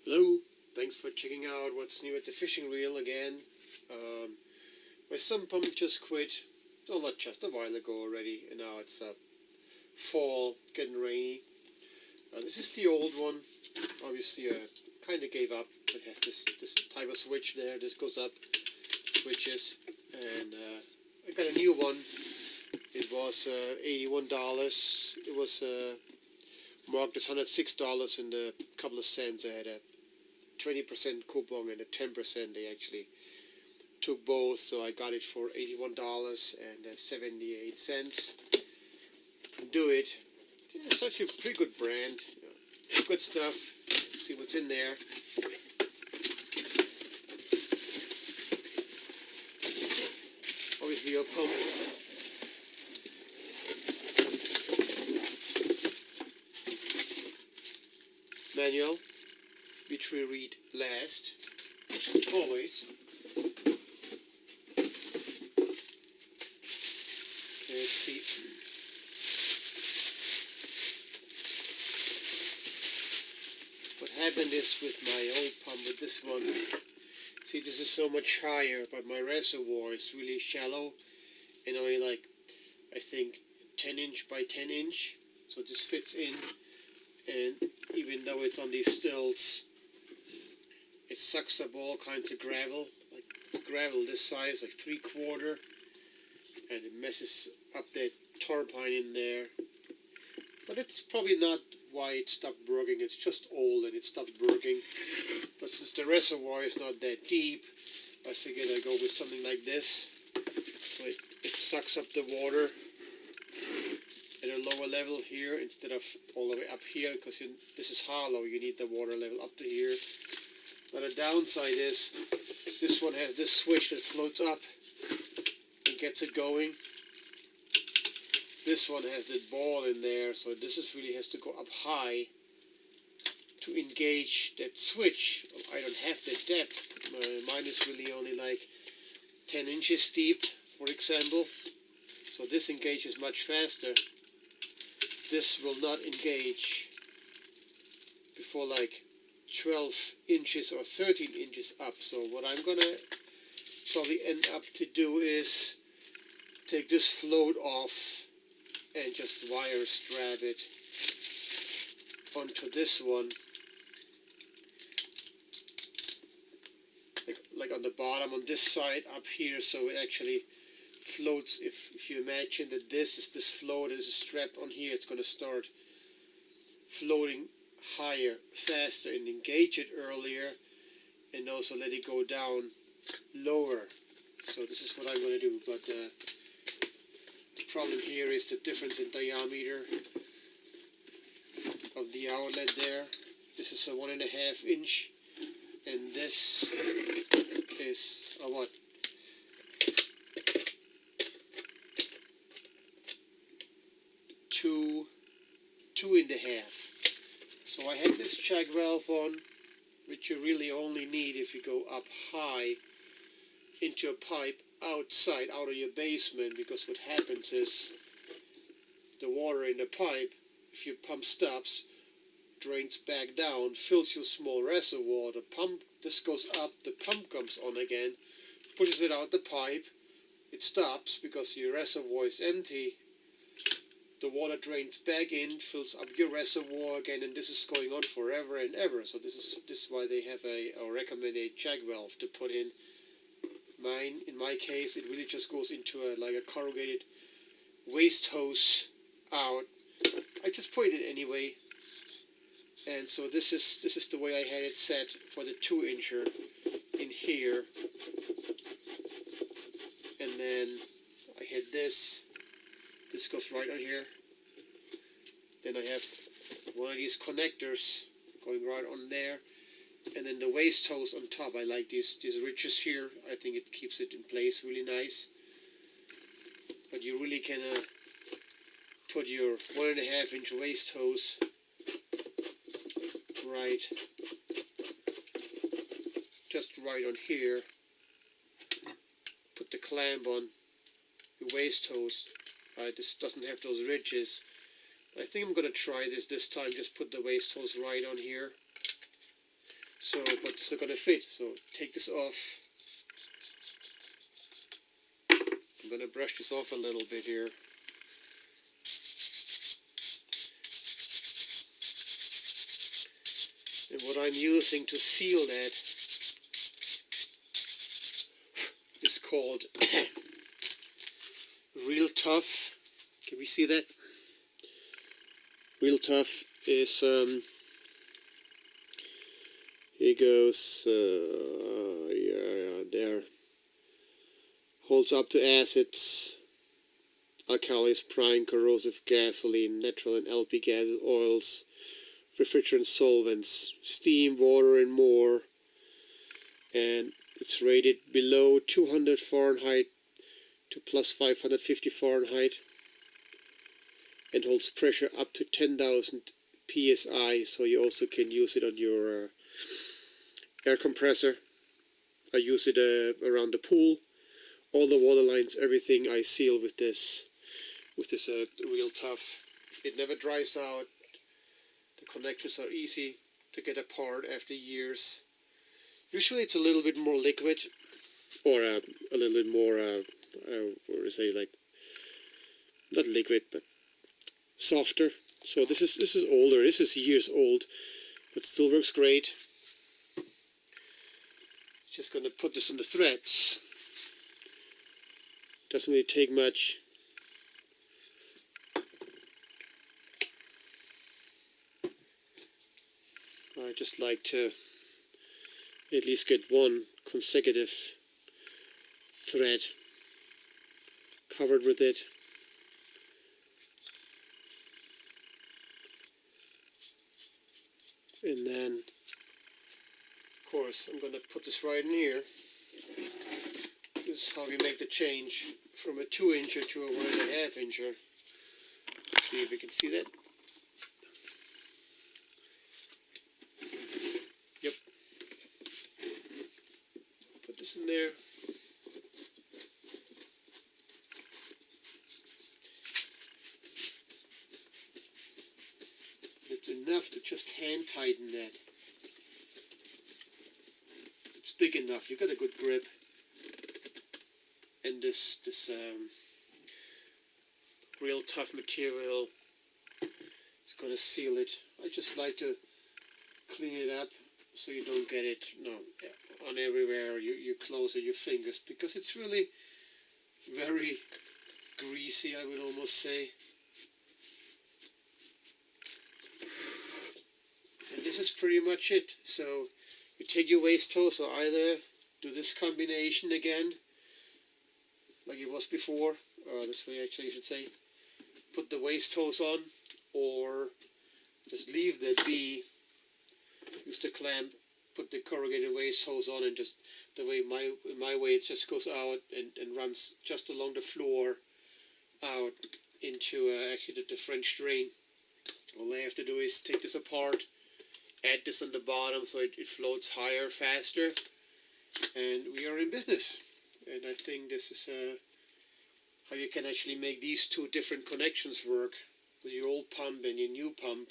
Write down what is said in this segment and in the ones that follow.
Hello, thanks for checking out what's new at the fishing reel again. My Sump Pump just quit, well not just, a while ago already, and now it's fall, getting rainy. This is the old one, obviously I kind of gave up. It has this type of switch there, this goes up, switches, and I got a new one. It was $81, it was marked as $106 and a couple of cents. I had a 20% coupon and a 10%. They actually took both, so I got it for $81.78. Do it. It's actually a pretty good brand. Good stuff. Let's see what's in there. Obviously your pump. Manual, which we read last, always. Let's see. What happened is with my old pump, with this one, see, this is so much higher, but my reservoir is really shallow, and only like, I think, 10 inch by 10 inch, so this fits in, and even though it's on these stilts, it sucks up all kinds of gravel, like gravel this size, like 3/4, and it messes up that turpine in there. But it's probably not why it stopped working, it's just old and it stopped working. But since the reservoir is not that deep, I figured I'd go with something like this. So it sucks up the water at a lower level here instead of all the way up here, because this is hollow, you need the water level up to here. Now the downside is this one has this switch that floats up and gets it going. This one has that ball in there, so this is really has to go up high to engage that switch. I don't have the depth. Mine is really only like 10 inches deep, for example. So this engages much faster. This will not engage before like 12 inches or 13 inches up. So what I'm gonna probably end up to do is take this float off and just wire strap it onto this one, like on the bottom on this side up here, so it actually floats. If you imagine that this is this float is strapped on here, it's going to start floating higher, faster, and engage it earlier, and also let it go down lower. So this is what I'm going to do. But the problem here is the difference in diameter of the outlet there. This is a 1.5 inch, and this is a what? 2.5. So I had this check valve on, which you really only need if you go up high into a pipe outside, out of your basement, because what happens is the water in the pipe, if your pump stops, drains back down, fills your small reservoir, the pump, this goes up, the pump comes on again, pushes it out the pipe, it stops because your reservoir is empty, the water drains back in, fills up your reservoir again, and this is going on forever and ever. So this is why they have or recommend a check valve to put in. Mine, in my case, it really just goes into like a corrugated waste hose out. I just put it in anyway, and so this is the way I had it set for the 2-incher in here. And then I had this goes right on here. Then I have one of these connectors going right on there, and then the waste hose on top. I like these ridges here. I think it keeps it in place really nice. But you really can put your 1.5 inch waste hose just right on here. Put the clamp on your waste hose. This doesn't have those ridges. I think I'm going to try this time, just put the waste hose right on here. So, but it's not gonna fit. So take this off. I'm gonna brush this off a little bit here. And what I'm using to seal that is called Real Tough. Can we see that? Real Tough is here goes yeah, there. Holds up to acids, alkalis, brine, corrosive, gasoline, natural and LP gases, oils, refrigerant solvents, steam, water, and more. And it's rated below 200 Fahrenheit to plus 550 Fahrenheit, and holds pressure up to 10,000 psi. So you also can use it on your air compressor. I use it around the pool. All the water lines, everything I seal with this Real Tough. It never dries out. The connectors are easy to get apart after years. Usually it's a little bit more liquid, or a little bit more, what to say, like, not liquid, but softer. So this is older. This is years old, but still works great. Just gonna put this on the threads. Doesn't really take much. I just like to at least get one consecutive thread covered with it. And then, of course, I'm going to put this right in here. This is how we make the change from a 2-incher to a 1.5 incher. Let's see if we can see that. Yep. Put this in there. It's enough to just hand tighten that. It's big enough. You got a good grip. And this Real Tough material is going to seal it. I just like to clean it up so you don't get it on everywhere you close your fingers, because it's really very greasy, I would almost say. And this is pretty much it. So you take your waste hose, or either do this combination again like it was before, this way actually I should say, put the waste hose on, or just leave the be, use the clamp, put the corrugated waste hose on, and just the way my way it just goes out and runs just along the floor out into actually the French drain. All I have to do is take this apart, add this on the bottom so it floats higher, faster, and we are in business. And I think this is how you can actually make these two different connections work with your old pump and your new pump.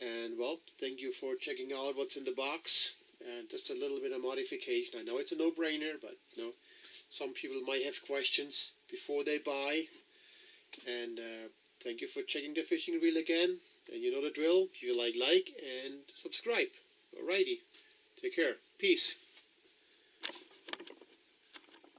And well, thank you for checking out what's in the box. And just a little bit of modification. I know it's a no-brainer, but you know, some people might have questions before they buy. And thank you for checking the fishing reel again. And you know the drill. If you like and subscribe. Alrighty. Take care. Peace.